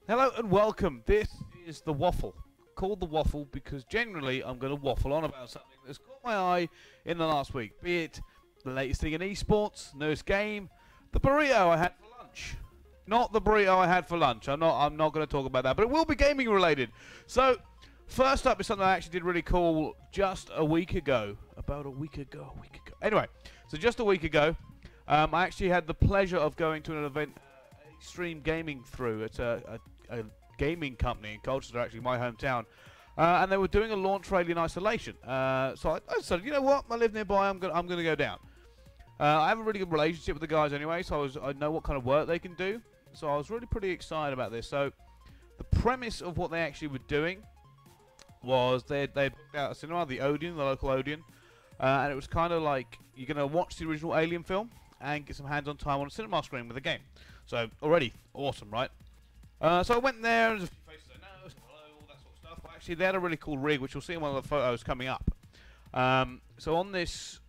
Hello and welcome. This is the Waffle. Called the Waffle because generally I'm going to waffle on about something that's caught my eye in the last week. Be it the latest thing in esports, newest game, the burrito I had for lunch. Not the burrito I had for lunch. I'm not going to talk about that, but it will be gaming related. So, first up is something I actually did really cool just a week ago. About a week ago. Anyway, so just a week ago, I actually had the pleasure of going to an event, Extreme Gaming through. It's a gaming company in Colchester, actually my hometown, and they were doing a launch for Alien Isolation. So I said, you know what, I live nearby, I'm gonna go down. I have a really good relationship with the guys anyway, so I know what kind of work they can do. So I was really pretty excited about this. So the premise of what they actually were doing was they booked out a cinema, the Odeon, the local Odeon, and it was kind of like you're gonna watch the original Alien film and get some hands-on time on a cinema screen with the game. So already awesome, right? So I went there, and there's a few faces I know, hello, all that sort of stuff. But actually, they had a really cool rig, which you'll see in one of the photos coming up. So on this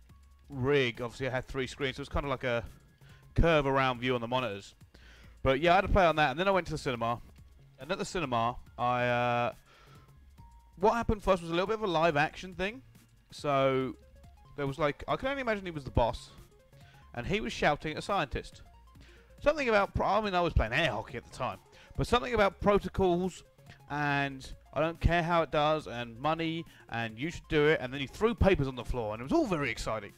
rig, obviously, I had 3 screens, so it's kind of like a curve-around view on the monitors. But yeah, I had to play on that, and then I went to the cinema. And at the cinema, what happened first was a little bit of a live-action thing. So there was like, I can only imagine he was the boss, and he was shouting at a scientist. Something about, I mean, I was playing air hockey at the time, but something about protocols, and I don't care how it does, and money, and you should do it, and then he threw papers on the floor, and it was all very exciting.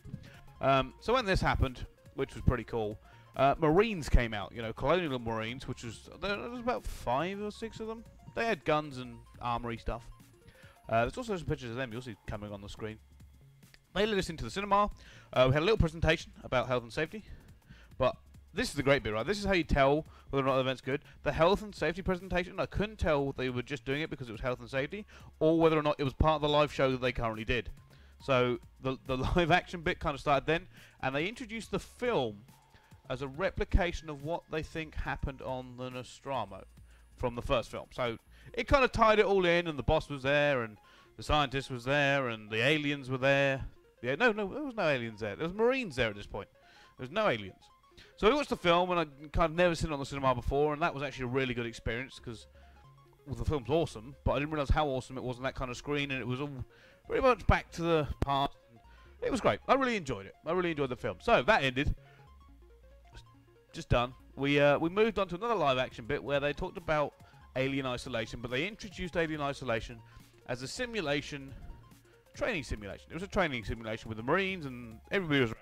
So when this happened, which was pretty cool, Marines came out, you know, Colonial Marines, which was, there was about 5 or 6 of them. They had guns and armory stuff. There's also some pictures of them you'll see coming on the screen. They led us into the cinema. We had a little presentation about health and safety, but this is the great bit, right? This is how you tell whether or not the event's good. The health and safety presentation, I couldn't tell they were just doing it because it was health and safety, or whether or not it was part of the live show that they currently did. So the live action bit kind of started then, and they introduced the film as a replication of what they think happened on the Nostromo from the first film. So it kind of tied it all in, and the boss was there, and the scientist was there, and the aliens were there. Yeah, no, there was no aliens there. There was Marines there at this point. There was no aliens. So we watched the film, and I kind of never seen it on the cinema before, and that was actually a really good experience because, well, the film's awesome, but I didn't realise how awesome it was on that kind of screen, and it was all very much back to the past. It was great. I really enjoyed it. I really enjoyed the film. So that ended. Just done. We moved on to another live action bit where they talked about Alien Isolation, but they introduced Alien Isolation as a simulation, training simulation. It was a training simulation with the Marines, and everybody was around.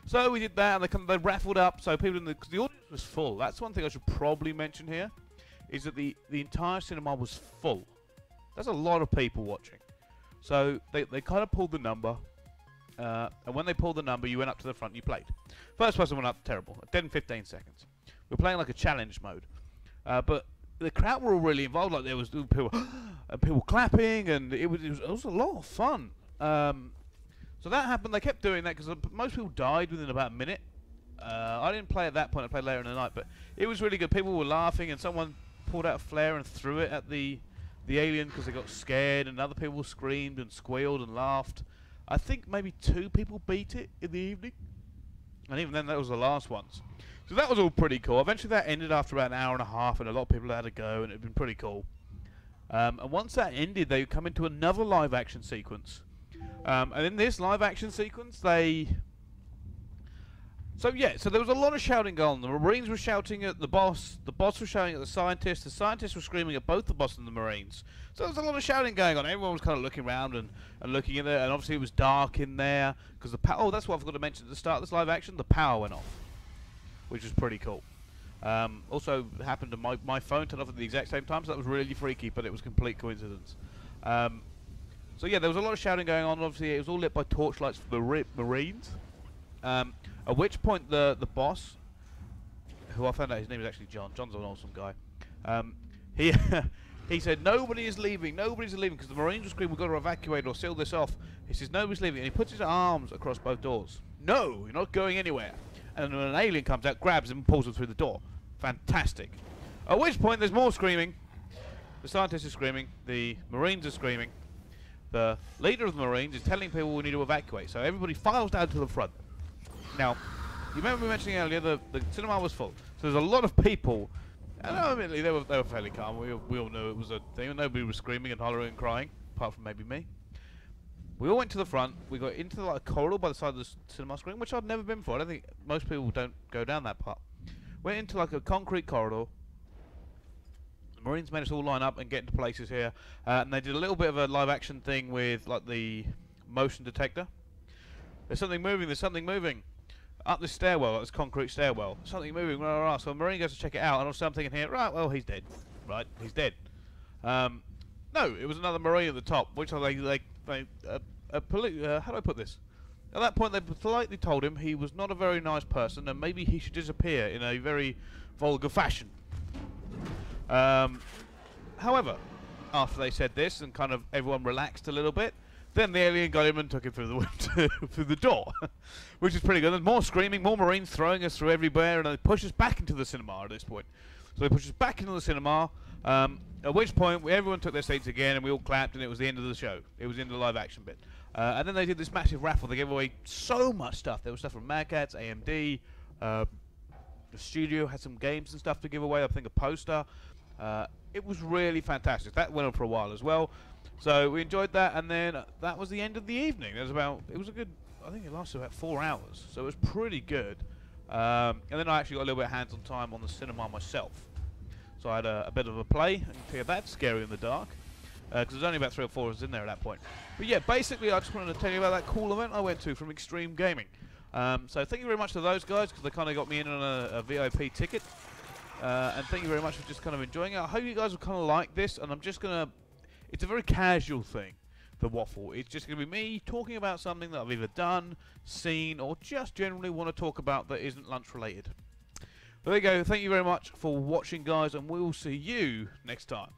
So we did that, and they raffled up, so people in because the audience was full. That's one thing I should probably mention here, is that the entire cinema was full. That's a lot of people watching. So they kind of pulled the number, and when they pulled the number, you went up to the front and you played. First person went up, terrible, dead in 15 seconds. We're playing like a challenge mode, but the crowd were all really involved. Like there was people clapping, and it was a lot of fun. So that happened. They kept doing that because most people died within about a minute. I didn't play at that point. I played later in the night, but it was really good. People were laughing, and someone pulled out a flare and threw it at the alien because they got scared, and other people screamed and squealed and laughed. I think maybe 2 people beat it in the evening, and even then that was the last ones. So that was all pretty cool. Eventually that ended after about an hour and a half, and a lot of people had to go, and it had been pretty cool. And once that ended, they come into another live action sequence. And in this live action sequence, so there was a lot of shouting going on. The Marines were shouting at the boss was shouting at the scientist was screaming at both the boss and the Marines. So there was a lot of shouting going on. Everyone was kind of looking around and looking in there, and obviously it was dark in there, because the power, oh, that's what I forgot to mention at the start of this live action, the power went off, which was pretty cool. Also happened to my phone turned off at the exact same time, so that was really freaky, but it was complete coincidence. So yeah, there was a lot of shouting going on. Obviously, it was all lit by torchlights for the Marines. At which point, the boss, who I found out his name is actually John. John's an awesome guy. He said, nobody's leaving, because the Marines were screaming, we've got to evacuate or seal this off. He says, nobody's leaving, and he puts his arms across both doors. No, you're not going anywhere. And then when an alien comes out, grabs him and pulls him through the door. Fantastic. At which point, there's more screaming. The scientists are screaming. The Marines are screaming. The leader of the Marines is telling people we need to evacuate. So everybody files down to the front. Now, you remember me mentioning earlier the cinema was full. So there's a lot of people And admittedly, they were fairly calm. We all knew it was a thing. Nobody was screaming and hollering and crying, apart from maybe me. We all went to the front. We got into like a corridor by the side of the cinema screen, which I'd never been before. I don't think most people don't go down that part. Went into like a concrete corridor. The Marines made us all line up and get into places here, and they did a little bit of a live action thing with like the motion detector. There's something moving. There's something moving up this stairwell, like this concrete stairwell. Something moving. Rah, rah, rah. So a Marine goes to check it out, and also I'm thinking here, right, well, he's dead. Right, he's dead. No, it was another Marine at the top, which how do I put this? At that point, they politely told him he was not a very nice person, and maybe he should disappear in a very vulgar fashion. However, after they said this, and kind of everyone relaxed a little bit, then the alien got him and took him through the window, through the door, which is pretty good. There's more screaming, more Marines throwing us through everywhere, and they push us back into the cinema at this point. So they pushed us back into the cinema, at which point everyone took their seats again, and we all clapped, and it was the end of the show. It was the end of the live action bit. And then they did this massive raffle. They gave away so much stuff. There was stuff from Mad Catz, AMD, the studio had some games and stuff to give away, I think a poster. It was really fantastic. That went on for a while as well. So we enjoyed that, and then that was the end of the evening. It was a good, I think it lasted about 4 hours, so it was pretty good. And then I actually got a little bit of hands-on time on the cinema myself. So I had a bit of a play. I can tell you that's scary in the dark, because there's only about 3 or 4 of us in there at that point. But yeah, basically I just wanted to tell you about that cool event I went to from Extreme Gaming. So thank you very much to those guys, because they kind of got me in on a VIP ticket. And thank you very much for just kind of enjoying it. I hope you guys will kind of like this, and I'm just going to... It's a very casual thing, the Waffle. It's just going to be me talking about something that I've either done, seen, or just generally want to talk about that isn't lunch related. But there you go. Thank you very much for watching, guys, and we'll see you next time.